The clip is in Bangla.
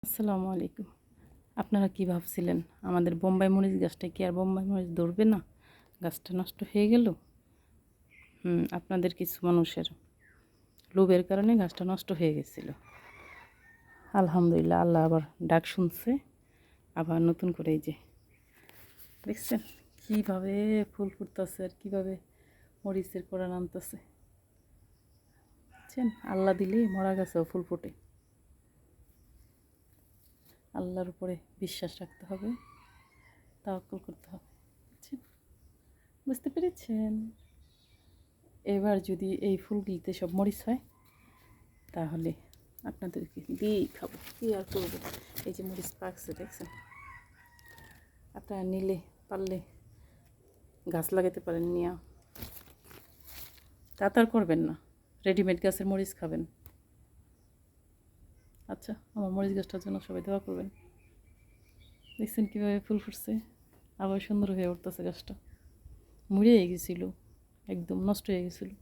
আসসালামু আলাইকুম। আপনারা কি ভাবছিলেন আমাদের বোম্বাই মরিচ গাছটা কি আর বোম্বাই মরিচ ধরবে না? গাছটা নষ্ট হয়ে গেল। আপনাদের কিছু মানুষের লোভের কারণে গাছটা নষ্ট হয়ে গেছিল। আলহামদুলিল্লাহ, আল্লাহ আবার ডাক শুনছে। আবার নতুন করে এই যে দেখছেন কীভাবে ফুল ফুটতেছে আর কীভাবে মরিচের কোড়া নামতেছে। বুঝছেন, আল্লাহ দিলে মরা গাছেও ফুল ফোটে। আল্লাহর উপরে বিশ্বাস রাখতে হবে, তাওয়াক্কুল করতে হবে। বুঝছেন, বুঝতে পেরেছেন? এবার যদি এই ফুলগুলিতে সব মরিচ হয় তাহলে আপনাদেরকে দিয়েই খাবো, কী আর করবো। এই যে মরিচ পাকছে দেখছেন, আপনারা নিলে পারলে গাছ লাগাতে পারেন, নিয়ে তা আর করবেন না, রেডিমেড গাছের মরিচ খাবেন। আচ্ছা, আমার মরিচ গাছটার জন্য সবাই দোয়া করবেন। দেখছেন কীভাবে ফুল ফুটছে, আবার সুন্দর হয়ে উঠতেছে গাছটা। মরে গেছিলো, একদম নষ্ট হয়ে গেছিলো।